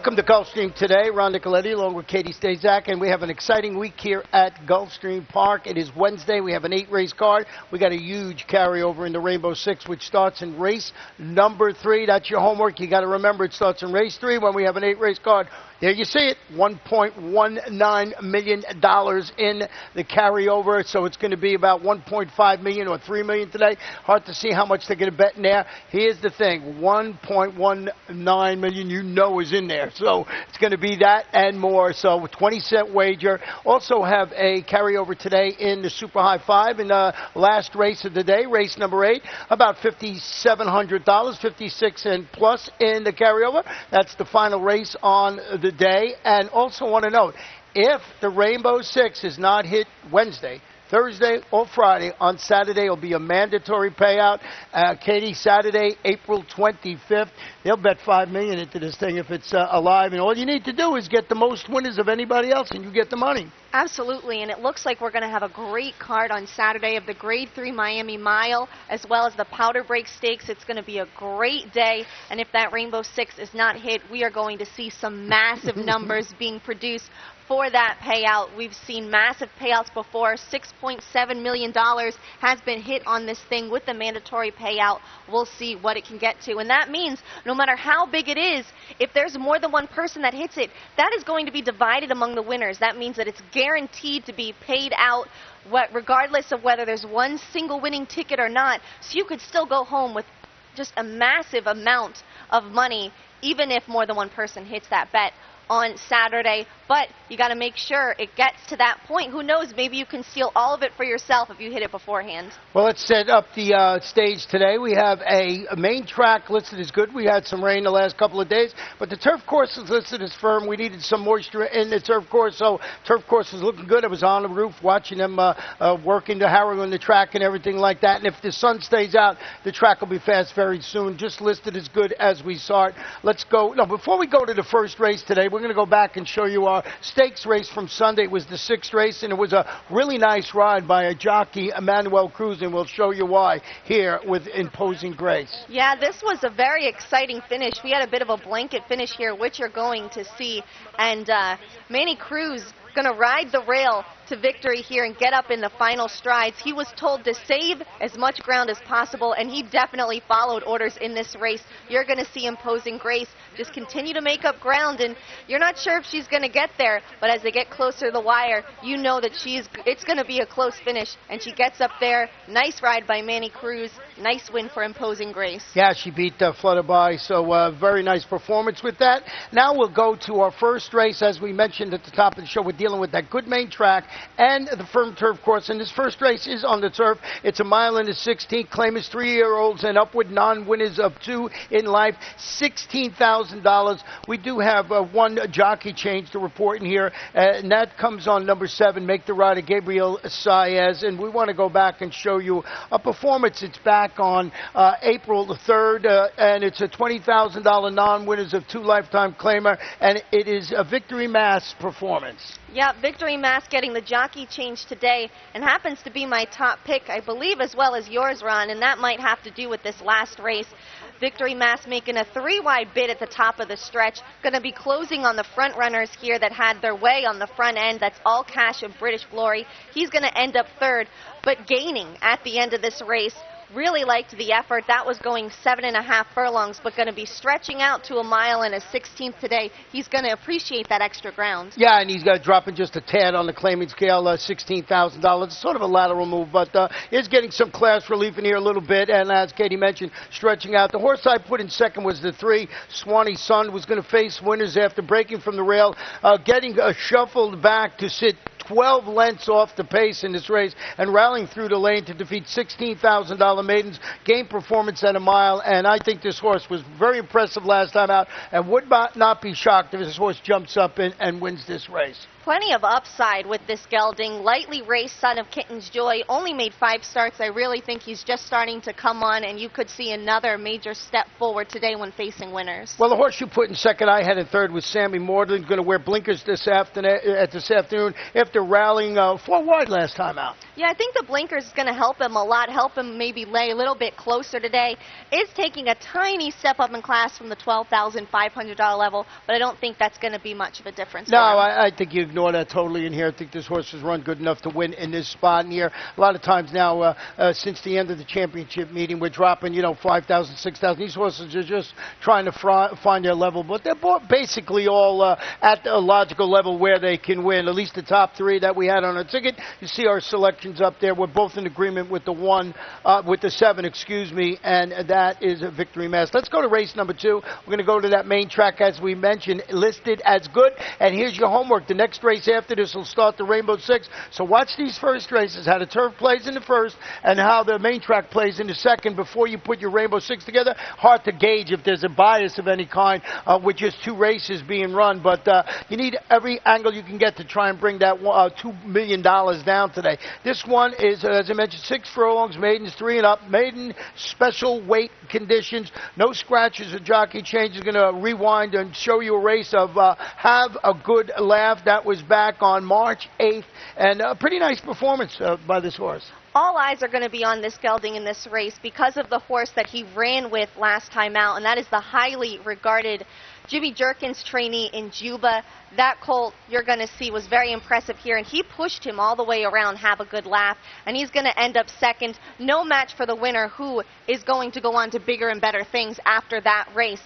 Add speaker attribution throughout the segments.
Speaker 1: Welcome to Gulfstream today. Ron Nicoletti along with Katie Stazak, and we have an exciting week here at Gulfstream Park. It is Wednesday. We have an 8-race card. We got a huge carryover in the Rainbow Six, which starts in race number 3. That's your homework. You got to remember it starts in race 3 when we have an 8-race card. There you see it, $1.19 million in the carryover. So it's going to be about $1.5 million or $3 million today. Hard to see how much they're going to bet in there. Here's the thing, $1.19 million you know is in there. So it's going to be that and more. So 20-cent wager. Also have a carryover today in the Super High 5 in the last race of the day, race number 8. About $5,700, 56 and plus in the carryover. That's the final race on the day. And also want to note, if the Rainbow Six is not hit Wednesday, Thursday or Friday, on Saturday will be a mandatory payout. Katie, Saturday, April 25th. They'll bet $5 million into this thing if it's alive. And all you need to do is get the most winners of anybody else, and you get the money.
Speaker 2: Absolutely, and it looks like we're going to have a great card on Saturday of the Grade 3 Miami Mile, as well as the Powder Break Stakes. It's going to be a great day, and if that Rainbow Six is not hit, we are going to see some massive numbers being produced for that payout. We've seen massive payouts before. $6.7 million has been hit on this thing with the mandatory payout. We'll see what it can get to, and that means no matter how big it is, if there's more than one person that hits it, that is going to be divided among the winners. That means that it's guaranteed to be paid out regardless of whether there's one single winning ticket or not. So you could still go home with just a massive amount of money even if more than one person hits that bet on Saturday. But you got to make sure it gets to that point. Who knows, maybe you can steal all of it for yourself if you hit it beforehand.
Speaker 1: Well, let's set up the stage today. We have a main track listed as good. We had some rain the last couple of days, but the turf course is listed as firm. We needed some moisture in the turf course, so turf course was looking good. I was on the roof watching them working the harrow in the track and everything like that. And if the sun stays out, the track will be fast very soon. Just listed as good as we saw it. Let's go. No, before we go to the first race today, we're going to go back and show you our stakes race from Sunday. It was the 6th race, and it was a really nice ride by a jockey, Emmanuel Cruz, and we'll show you why here with Imposing Grace.
Speaker 2: Yeah, this was a very exciting finish. We had a bit of a blanket finish here, which you're going to see. And Manny Cruz going to ride the rail to victory here and get up in the final strides. He was told to save as much ground as possible, and he definitely followed orders in this race. You're going to see Imposing Grace just continue to make up ground, and you're not sure if she's going to get there, but as they get closer to the wire, you know that it's going to be a close finish, and she gets up there. Nice ride by Manny Cruz. Nice win for Imposing Grace.
Speaker 1: Yeah, she beat Flutterby, so very nice performance with that. Now we'll go to our first race. As we mentioned at the top of the show, we're dealing with that good main track and the firm turf course, and this first race is on the turf. It's a mile and a 16th. Claim is 3-year-olds and upward, non-winners of 2 in life, $16,000. We do have one jockey change to report in here, and that comes on number 7, Make the Rider, Gabriel Saez, and we want to go back and show you a performance. It's back on April the 3rd, and it's a $20,000 non-winners of 2 lifetime claimer, and it is a Victory Mass performance.
Speaker 2: Yeah, Victory Mass getting the jockey change today, and happens to be my top pick, I believe, as well as yours, Ron, and that might have to do with this last race. Victory Mass making a 3-wide bid at the top of the stretch. Going to be closing on the front runners here that had their way on the front end. That's All Cash and British Glory. He's going to end up 3rd, but gaining at the end of this race. Really liked the effort. That was going 7.5 furlongs, but going to be stretching out to a mile and a 16th today. He's going to appreciate that extra ground.
Speaker 1: Yeah, and he's got to drop in just a tad on the claiming scale, $16,000. Sort of a lateral move, but is getting some class relief in here a little bit. And as Katie mentioned, stretching out. The horse I put in second was the 3, Swanee Sun, was going to face winners after breaking from the rail, getting shuffled back to sit 12 lengths off the pace in this race and rallying through the lane to defeat $16,000 maidens. Game performance at a mile, and I think this horse was very impressive last time out and would not be shocked if this horse jumps up and wins this race.
Speaker 2: Plenty of upside with this gelding. Lightly raced Son of Kitten's Joy, only made 5 starts. I really think he's just starting to come on, and you could see another major step forward today when facing winners.
Speaker 1: Well, the horse you put in second, I had in third, was Sammy Maudlin's going to wear blinkers this afternoon after rallying 4 wide last time out.
Speaker 2: Yeah, I think the blinkers is going to help him a lot, help him maybe lay a little bit closer today. Is taking a tiny step up in class from the $12,500 level, but I don't think that's going to be much of a difference.
Speaker 1: No, I think you ignore that totally in here. I think this horse has run good enough to win in this spot in here. A lot of times now, since the end of the championship meeting, we're dropping, 5,000, 6,000. These horses are just trying to find their level, but they're basically all at a logical level where they can win. At least the top 3 that we had on our ticket. You see our selections up there. We're both in agreement with the 7, and that is a Victory Mass. Let's go to race number 2. We're going to go to that main track, as we mentioned, listed as good. And here's your homework. The next race after this will start the Rainbow 6. So watch these first races, how the turf plays in the first and how the main track plays in the second before you put your Rainbow 6 together. Hard to gauge if there's a bias of any kind with just 2 races being run. But you need every angle you can get to try and bring that $2 million down today. This one is, as I mentioned, 6 furlongs, maidens 3 and up, maiden special weight conditions, no scratches or jockey changes. Going to rewind and show you a race of Have a Good Laugh. That was back on March 8th, and a pretty nice performance by this horse.
Speaker 2: All eyes are going to be on this gelding in this race because of the horse that he ran with last time out, and that is the highly regarded Jimmy Jerkins trainee in Juba. That colt, you're going to see, was very impressive here, and he pushed him all the way around, Have a Good Laugh, and he's going to end up second. No match for the winner, who is going to go on to bigger and better things after that race.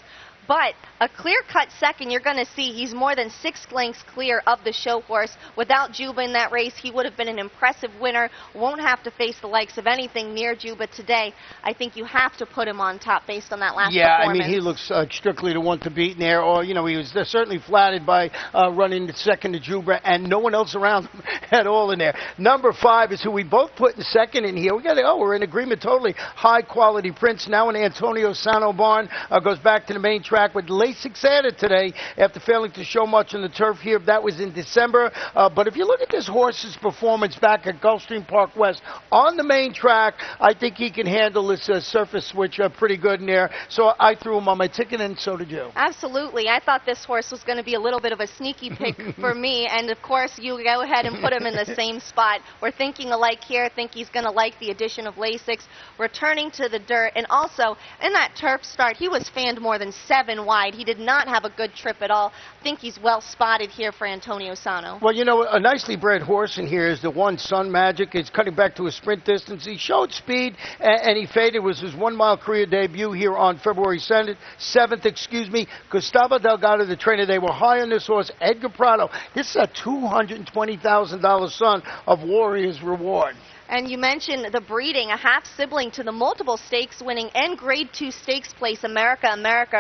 Speaker 2: But a clear-cut second, you're going to see he's more than 6 lengths clear of the show horse. Without Juba in that race, he would have been an impressive winner. Won't have to face the likes of anything near Juba today. I think you have to put him on top based on that last performance.
Speaker 1: Yeah, I mean, he looks strictly the one to beat in there. Or, he was certainly flattered by running the second to Juba and no one else around him at all in there. Number 5 is who we both put in second in here. We're in agreement totally. High-quality Prince, now in Antonio Sano barn, goes back to the main track with Lasix added today after failing to show much on the turf here. That was in December. But if you look at this horse's performance back at Gulfstream Park West on the main track, I think he can handle this surface switch pretty good in there. So I threw him on my ticket, and so did you.
Speaker 2: Absolutely. I thought this horse was going to be a little bit of a sneaky pick for me. And, of course, you go ahead and put him in the same spot. We're thinking alike here. I think he's going to like the addition of Lasix, returning to the dirt. And also, in that turf start, he was fanned more than 7 wide. He did not have a good trip at all. I think he's well spotted here for Antonio Sano.
Speaker 1: Well, a nicely bred horse in here is the one, Sun Magic. It's cutting back to a sprint distance. He showed speed, and he faded. It was his 1-mile career debut here on February 7th. Gustavo Delgado, the trainer, they were high on this horse. Edgar Prado. This is a $220,000 son of Warrior's Reward.
Speaker 2: And you mentioned the breeding, a half-sibling to the multiple stakes winning and Grade 2 stakes place America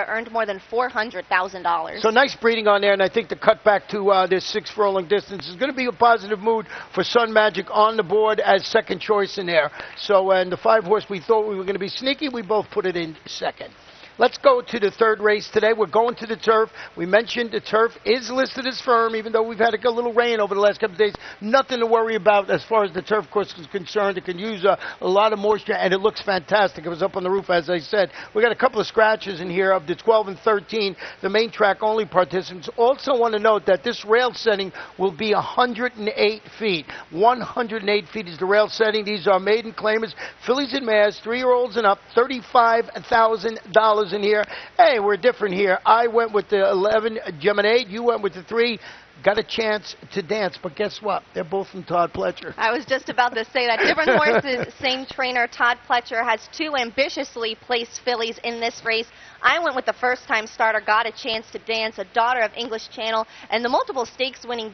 Speaker 2: earned more than $400,000.
Speaker 1: So nice breeding on there, and I think the cut back to this 6 furlong distance is going to be a positive mood for Sun Magic on the board as second choice in there. So, and the 5 horse we thought we were going to be sneaky, we both put it in second. Let's go to the third race today. We're going to the turf. We mentioned the turf is listed as firm, even though we've had a little rain over the last couple of days. Nothing to worry about as far as the turf course is concerned. It can use a lot of moisture, and it looks fantastic. It was up on the roof, as I said. We got a couple of scratches in here of the 12 and 13, the main track only participants. Also want to note that this rail setting will be 108 feet. 108 feet is the rail setting. These are maiden claimers, fillies and mares, 3-year-olds and up, $35,000 in here. Hey, we're different here. I went with the 11 Gemini. You went with the 3. Got a chance to dance, but guess what? They're both from Todd Pletcher.
Speaker 2: I was just about to say that. Different horses, same trainer. Todd Pletcher has 2 ambitiously placed fillies in this race. I went with the first-time starter, Got a Chance to Dance, a daughter of English Channel, and the multiple stakes-winning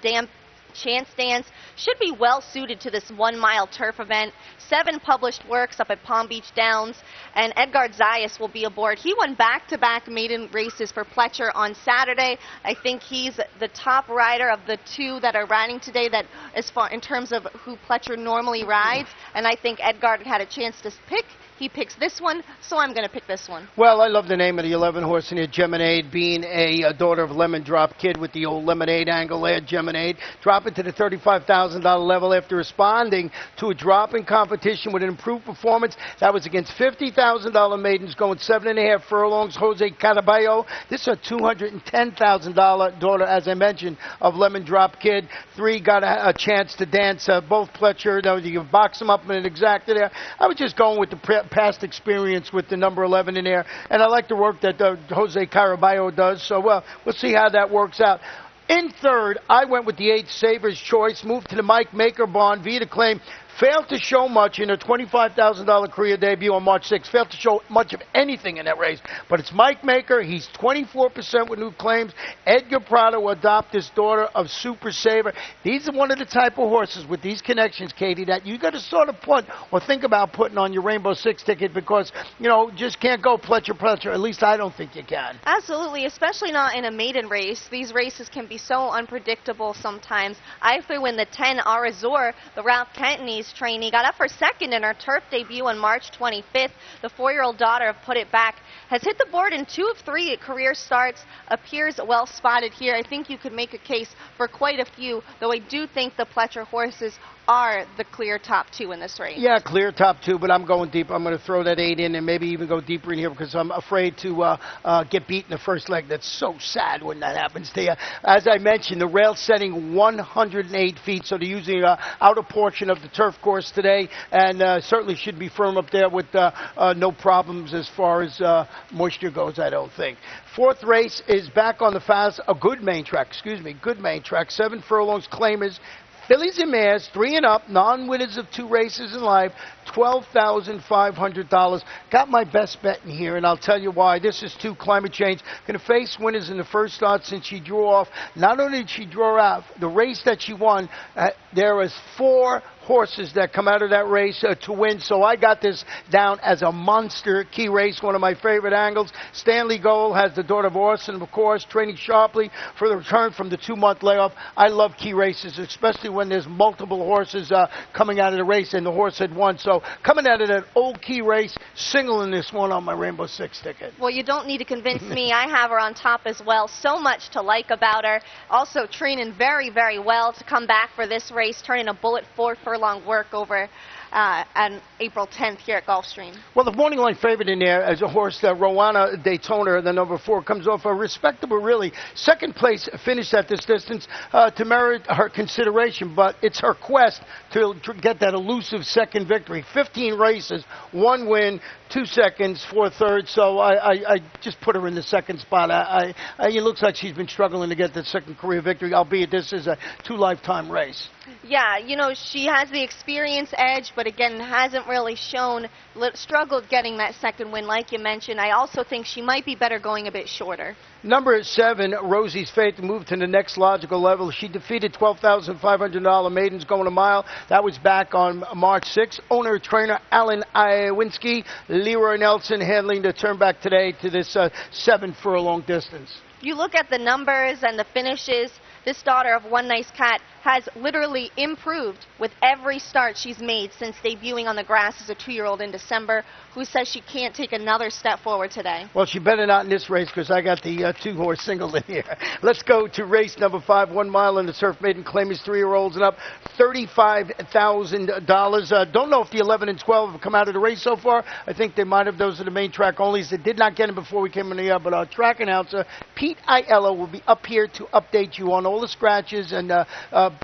Speaker 2: Chance Dance should be well suited to this 1-mile turf event. 7 published works up at Palm Beach Downs, and Edgar Zayas will be aboard. He won back-to-back maiden races for Pletcher on Saturday. I think he's the top rider of the 2 that are riding today, that as far in terms of who Pletcher normally rides, and I think Edgar had a chance to pick He picks this one, so I'm going to pick this one.
Speaker 1: Well, I love the name of the 11 horse in here, Geminade, being a daughter of Lemon Drop Kid with the old lemonade angle there, Geminade. Drop it to the $35,000 level after responding to a drop in competition with an improved performance. That was against $50,000 maidens going 7.5 furlongs. Jose Caraballo. This is a $210,000 daughter, as I mentioned, of Lemon Drop Kid. 3 got a chance to dance. Both Pletcher, you can box them up in an exacta there. I was just going with the past experience with the number 11 in there, and I like the work that Jose Caraballo does, so we'll see how that works out. In third, I went with the 8th Saver's Choice, moved to the Mike Maker barn via the claim. Failed to show much in her $25,000 career debut on March 6th. Failed to show much of anything in that race. But it's Mike Maker. He's 24% with new claims. Edgar Prado will adopt this daughter of Super Saver. These are one of the type of horses with these connections, Katie, that you got to sort of put or think about putting on your Rainbow Six ticket because, just can't go Pletcher. At least I don't think you can.
Speaker 2: Absolutely, especially not in a maiden race. These races can be so unpredictable sometimes. I threw in the 10 Arazor, the Ralph Cantonese trainee, got up for second in her turf debut on March 25th. The 4-year-old daughter of Put It Back has hit the board in 2 of 3 career starts, appears well spotted here. I think you could make a case for quite a few, though I do think the Pletcher horses are the clear top 2 in this race.
Speaker 1: Yeah, clear top 2, but I'm going deep. I'm going to throw that 8 in and maybe even go deeper in here because I'm afraid to get beat in the first leg. That's so sad when that happens to you. As I mentioned, the rail setting 108 feet, so they're using the outer portion of the turf course today, and certainly should be firm up there with no problems as far as moisture goes, I don't think. Fourth race is back on the fast, a good main track, 7 furlongs, claimers. Fillies and mares, 3 and up, non-winners of 2 races in life, $12,500. Got my best bet in here, and I'll tell you why. This is 2 climate change. Going to face winners in the first start since she drew off. Not only did she draw out the race that she won, there was 4 horses that come out of that race to win. So I got this down as a monster key race, one of my favorite angles. Stanley Gold has the daughter of Orson, of course, training sharply for the return from the 2-month layoff. I love key races, especially when there's multiple horses coming out of the race and the horse had won. So coming out of that old key race, singling this one on my Rainbow Six ticket.
Speaker 2: Well, you don't need to convince me. I have her on top as well. So much to like about her. Also training very, very well to come back for this race, turning a bullet 4 furlong work over on April 10th here at Gulfstream.
Speaker 1: Well, the morning line favorite in there is a horse, Rowana Daytona, the number 4, comes off a respectable, really, second place finish at this distance to merit her consideration, but it's her quest to get that elusive second victory. 15 races, 1 win, 2 seconds, 4 thirds, so I just put her in the second spot. It looks like she's been struggling to get that second career victory, albeit this is a 2-lifetime race.
Speaker 2: Yeah, she has the experience edge, but again, hasn't really struggled getting that second win like you mentioned. I also think she might be better going a bit shorter.
Speaker 1: Number 7, Rosie's Faith, moved to the next logical level. She defeated $12,500 maidens going a mile. That was back on March 6th. Owner-trainer Alan Iwinski, Leroy Nelson handling the turn back today to this 7 furlong distance.
Speaker 2: You look at the numbers and the finishes, this daughter of One Nice Cat has literally improved with every start she's made since debuting on the grass as a 2-year-old in December. Who says she can't take another step forward today?
Speaker 1: Well, she better not in this race because I got the 2-horse single in here. Let's go to race number 5, 1 mile in the turf maiden claim is 3-year-olds and up, $35,000. Don't know if the 11 and 12 have come out of the race so far. I think they might have. Those are the main track onlys. They did not get them before we came in the air, but our track announcer, Pete Aiello, will be up here to update you on all the scratches and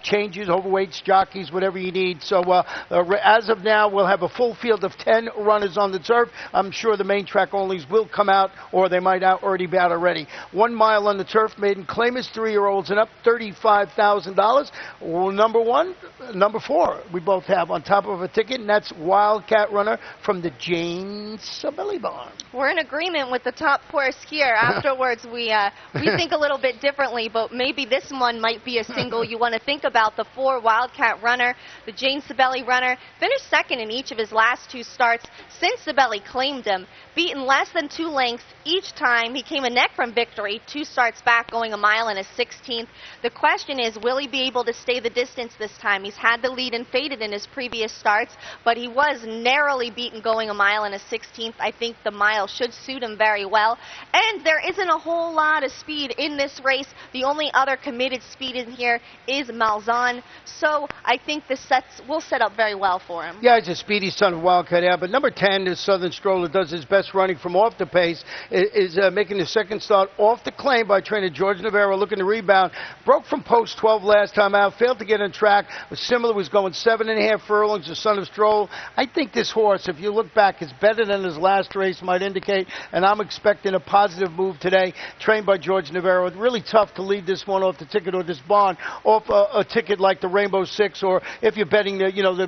Speaker 1: changes, overweights, jockeys, whatever you need. So as of now, we'll have a full field of 10 runners on the turf. I'm sure the main track onlys will come out, or they might already be out already. 1 mile on the turf maiden claim is 3-year-olds and up, $35,000. Well, number 4, we both have on top of a ticket, and that's Wildcat Runner from the James Sabelli Barn.
Speaker 2: We're in agreement with the top horse here. Afterwards, we think a little bit differently, but maybe this someone might be a single, you want to think about the 4 Wildcat runner, the Jane Sibeli runner, finished second in each of his last 2 starts since Sibeli claimed him, beaten less than 2 lengths each time. He came a neck from victory, 2 starts back, going a mile and a 16th. The question is, will he be able to stay the distance this time? He's had the lead and faded in his previous starts, but he was narrowly beaten going a mile and a 16th. I think the mile should suit him very well. And there isn't a whole lot of speed in this race. The only other committed speed in here is Malzahn. So I think this will set up very well for him.
Speaker 1: Yeah, he's a speedy son of Wildcat, yeah. But number 10, this Southern Stroller, does his best running from off the pace, is making the second start off the claim by trainer George Navarro, looking to rebound. Broke from post 12 last time out, failed to get on track. Was similar, was going 7.5 furlongs, the son of Stroll. I think this horse, if you look back, is better than his last race might indicate, and I'm expecting a positive move today, trained by George Navarro. It's really tough to lead this one off the ticket or this barn off a ticket like the Rainbow Six, or if you're betting the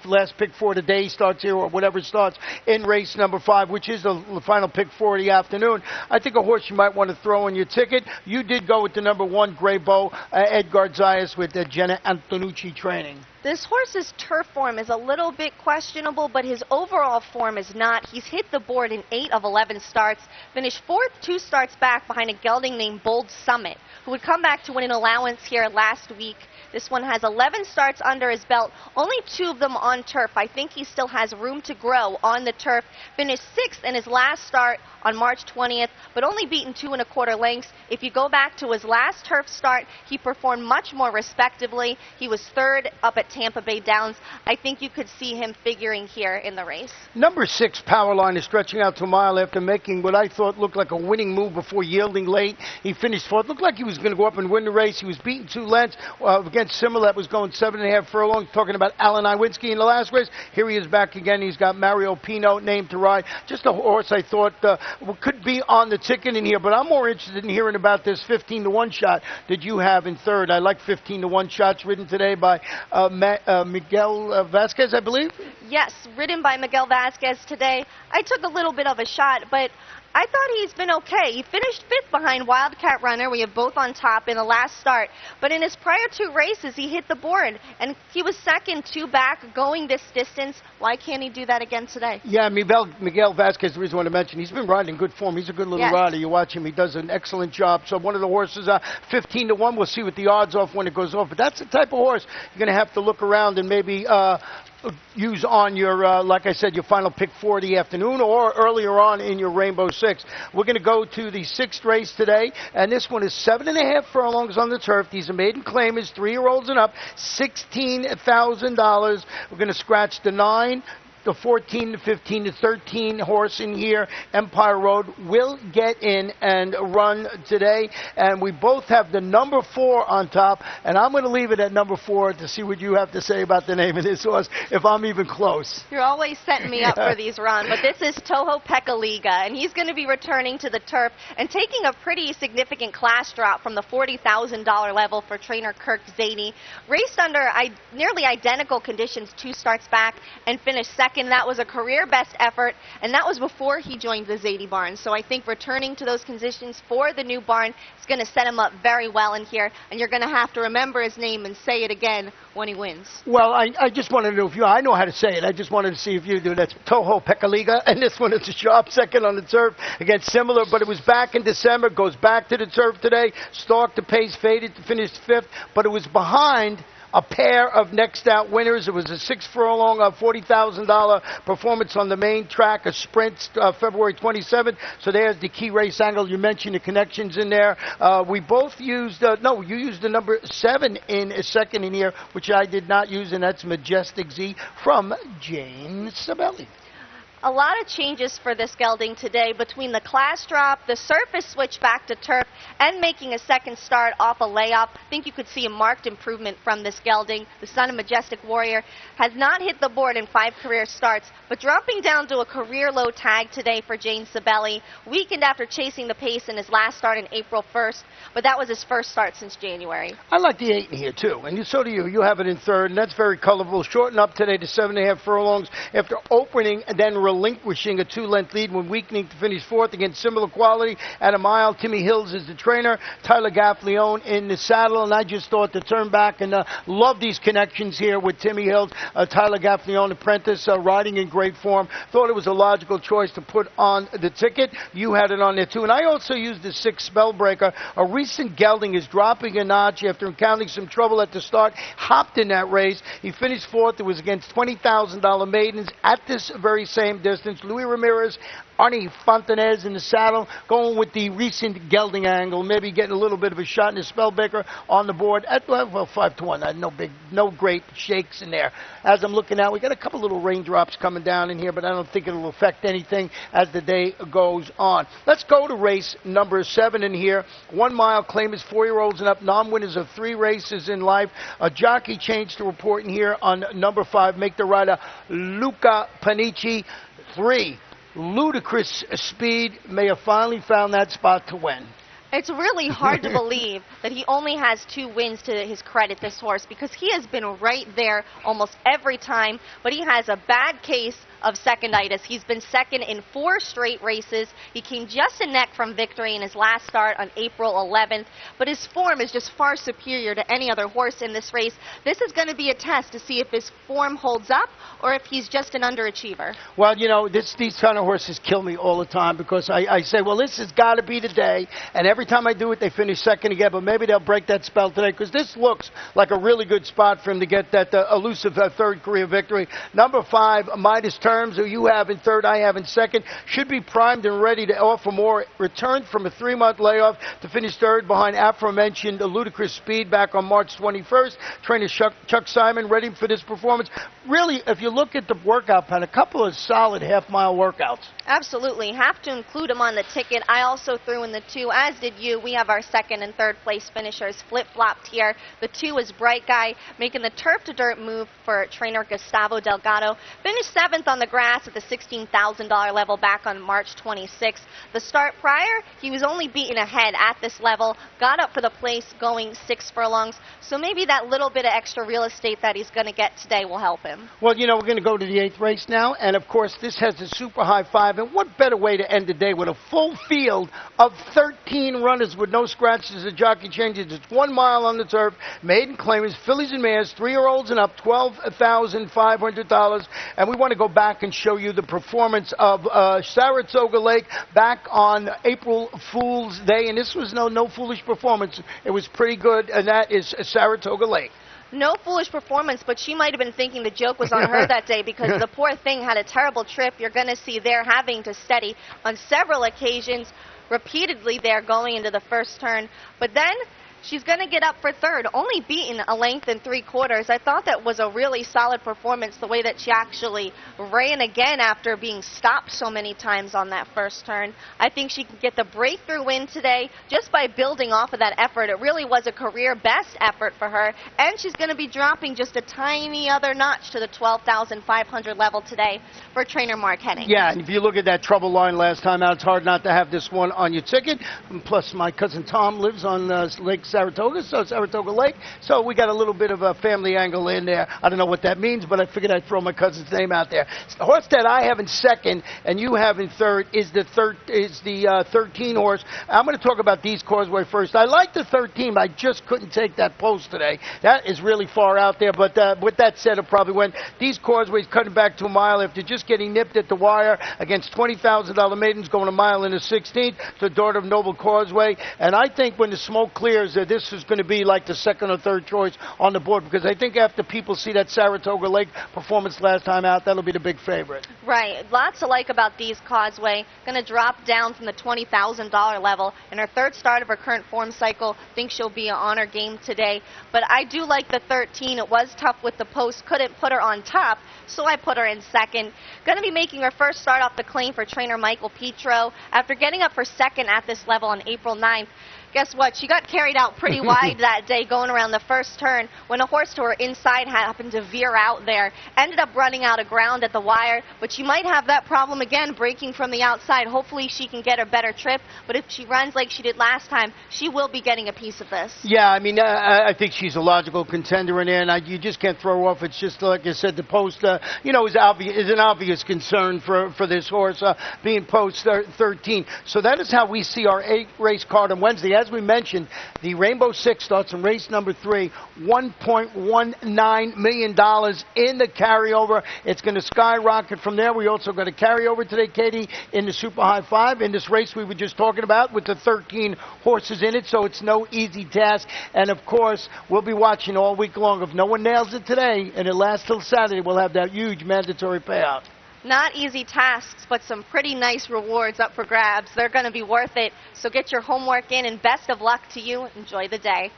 Speaker 1: last pick for the day starts here, or whatever starts in race number 5, which is the final pick for the afternoon. I think a horse you might want to throw in your ticket. You did go with the number 1 Grey Bow, Edgar Zayas, with Jenna Antonucci training.
Speaker 2: This horse's turf form is a little bit questionable, but his overall form is not. He's hit the board in 8 of 11 starts, finished 4th 2 starts back behind a gelding named Bold Summit, who would come back to win an allowance here last week. This one has 11 starts under his belt, only 2 of them on turf. I think he still has room to grow on the turf. Finished 6th in his last start on March 20th, but only beaten 2 1/4 lengths. If you go back to his last turf start, he performed much more respectively. He was 3rd up at Tampa Bay Downs. I think you could see him figuring here in the race.
Speaker 1: Number 6, Powerline, is stretching out to a mile after making what I thought looked like a winning move before yielding late. He finished 4th. Looked like he was going to go up and win the race. He was beaten 2 lengths against Similar, that was going 7.5 furlongs. Talking about Alan Iwinski in the last race. Here he is back again. He's got Mario Pino named to ride. Just a horse I thought could be on the ticket in here, but I'm more interested in hearing about this 15-1 shot that you have in 3rd. I like 15-1 shots ridden today by Miguel Vasquez, I believe?
Speaker 2: Yes, ridden by Miguel Vasquez today. I took a little bit of a shot, but I thought he's been okay. He finished 5th behind Wildcat Runner. We have both on top in the last start. But in his prior 2 races, he hit the board, and he was 2nd, 2 back, going this distance. Why can't he do that again today?
Speaker 1: Yeah, Miguel Vasquez, the reason I want to mention, he's been riding good form. He's a good little rider. You watch him, he does an excellent job. So one of the horses, 15-1, we'll see what the odds off when it goes off. But that's the type of horse you're going to have to look around and maybe use on your, like I said, your final pick for the afternoon or earlier on in your Rainbow Six. We're going to go to the 6th race today, and this one is 7.5 furlongs on the turf. These are maiden claimers, 3-year-olds and up, $16,000. We're going to scratch the 9, the 14, the 15, the 13 horse in here. Empire Road will get in and run today. And we both have the number 4 on top. And I'm going to leave it at number 4 to see what you have to say about the name of this horse, if I'm even close.
Speaker 2: You're always setting me up for these, Ron. But this is Toho Pekaliga, and he's going to be returning to the turf and taking a pretty significant class drop from the $40,000 level for trainer Kirk Zadie. Raced under nearly identical conditions 2 starts back and finished 2nd. That was a career best effort, and that was before he joined the Zadie barn. So I think returning to those conditions for the new barn is going to set him up very well in here, and you're going to have to remember his name and say it again when he wins.
Speaker 1: Well, I just wanted to know if you, I know how to say it. I just wanted to see if you do. That's Toho Pekaliga, and this one is a sharp 2nd on the turf against Similar, but it was back in December, goes back to the turf today, stalked the pace, faded to finish 5th, but it was behind a pair of next out winners. It was a 6 furlong, $40,000 performance on the main track, a sprint February 27th. So there's the key race angle. You mentioned the connections in there. We both used, no, you used the number 7 in a 2nd in here, which I did not use, and that's Majestic Z from Jane Sibeli.
Speaker 2: A lot of changes for this gelding today between the class drop, the surface switch back to turf, and making a 2nd start off a layup. I think you could see a marked improvement from this gelding. The son of Majestic Warrior has not hit the board in 5 career starts, but dropping down to a career low tag today for Jane Sibeli, weakened after chasing the pace in his last start in April 1st, but that was his first start since January.
Speaker 1: I like the 8 in here too, and so do you. You have it in 3rd, and that's very colorful. Shorten up today to 7.5 furlongs after opening and then relinquishing a 2-length lead when weakening to finish fourth against similar quality at a mile. Timmy Hills is the trainer. Tyler Gaffleone in the saddle, and I just thought to turn back and love these connections here with Timmy Hills. Tyler Gaffleone, apprentice, riding in great form. Thought it was a logical choice to put on the ticket. You had it on there too. And I also used the 6 Spellbreaker. A recent gelding is dropping a notch after encountering some trouble at the start. Hopped in that race. He finished fourth. It was against $20,000 maidens at this very same distance. Luis Ramirez, Arnie Fontanez in the saddle, going with the recent gelding angle, maybe getting a little bit of a shot in the Spellbaker on the board at, well, 5-1. No great shakes in there. As I'm looking out, we got a couple little raindrops coming down in here, but I don't think it'll affect anything as the day goes on. Let's go to race number 7 in here. 1 mile, claim is 4-year-olds and up, non-winners of 3 races in life. A jockey change to report in here on number 5. Make the rider Luca Panici 3. Ludicrous speed may have finally found that spot to win.
Speaker 2: It's really hard to believe that he only has 2 wins to his credit, this horse, because he has been right there almost every time, but he has a bad case of seconditis. He's been second in 4 straight races. He came just a neck from victory in his last start on April 11th, but his form is just far superior to any other horse in this race. This is going to be a test to see if his form holds up or if he's just an underachiever.
Speaker 1: Well, you know, these kind of horses kill me all the time because I say, well, this has got to be the day, and every time I do it, they finish second again, but maybe they'll break that spell today because this looks like a really good spot for him to get that elusive third career victory. Number 5, Midas Terms, who you have in third, I have in second, should be primed and ready to offer more. Returned from a 3-month layoff to finish third behind aforementioned Ludicrous Speed back on March 21st. Trainer Chuck Simon ready for this performance. Really, if you look at the workout plan, a couple of solid half-mile workouts.
Speaker 2: Absolutely. Have to include him on the ticket. I also threw in the 2, as did you. We have our second and third place finishers flip-flopped here. The 2 is Bright Guy, making the turf-to-dirt move for trainer Gustavo Delgado. Finished 7th on the grass at the $16,000 level back on March 26th. The start prior, he was only beaten ahead at this level, got up for the place going 6 furlongs, so maybe that little bit of extra real estate that he's going to get today will help him.
Speaker 1: Well, you know, we're going to go to the 8th race now, and of course this has a super high 5, and what better way to end the day with a full field of 13 runners with no scratches or jockey changes. It's 1 mile on the turf. Maiden claimers, fillies and mares, 3-year-olds and up, $12,500, and we want to go back and show you the performance of Saratoga Lake back on April Fool's Day, and this was no foolish performance. It was pretty good, and that is Saratoga Lake.
Speaker 2: No foolish performance, but she might have been thinking the joke was on her that day because the poor thing had a terrible trip. You're going to see there having to steady on several occasions, repeatedly there going into the first turn. But then she's going to get up for third, only beaten a length and 3/4. I thought that was a really solid performance, the way that she actually ran again after being stopped so many times on that first turn. I think she can get the breakthrough win today just by building off of that effort. It really was a career best effort for her, and she's going to be dropping just a tiny other notch to the $12,500 level today for trainer Mark Henning.
Speaker 1: Yeah, and if you look at that trouble line last time out, it's hard not to have this one on your ticket. And plus, my cousin Tom lives on Lake Saratoga, so Saratoga Lake, so we got a little bit of a family angle in there. I don't know what that means, but I figured I'd throw my cousin's name out there. The horse that I have in second and you have in third is the 13 horse. I'm going to talk about Dees Causeway first. I like the 13, but I just couldn't take that post today. That is really far out there, but with that said, it probably went. Dees Causeway's cutting back to a mile after just getting nipped at the wire against $20,000 maidens, going a mile in the 16th. The daughter of Noble Causeway, and I think when the smoke clears, this is going to be like the second or third choice on the board, because I think after people see that Saratoga Lake performance last time out, that'll be the big favorite.
Speaker 2: Right. Lots to like about Dees Causeway. Going to drop down from the $20,000 level in her third start of her current form cycle. Think she'll be an honor game today. But I do like the 13. It was tough with the post. Couldn't put her on top, so I put her in second. Going to be making her first start off the claim for trainer Michael Petro. After getting up for second at this level on April 9th, Guess what? She got carried out pretty wide that day going around the first turn when a horse to her inside happened to veer out there. Ended up running out of ground at the wire, but she might have that problem again, breaking from the outside. Hopefully she can get a better trip, but if she runs like she did last time, she will be getting a piece of this.
Speaker 1: Yeah, I mean, I think she's a logical contender in there, and you just can't throw her off. It's just, like I said, the post, is an obvious concern for this horse, being post 13. So that is how we see our 8-race card on Wednesday. As we mentioned, the Rainbow Six starts in race number 3, $1.19 million in the carryover. It's going to skyrocket from there. We also got a carryover today, Katie, in the Super High 5, in this race we were just talking about with the 13 horses in it, so it's no easy task. And, of course, we'll be watching all week long. If no one nails it today and it lasts till Saturday, we'll have that huge mandatory payout.
Speaker 2: Not easy tasks, but some pretty nice rewards up for grabs. They're going to be worth it. So get your homework in, and best of luck to you. Enjoy the day.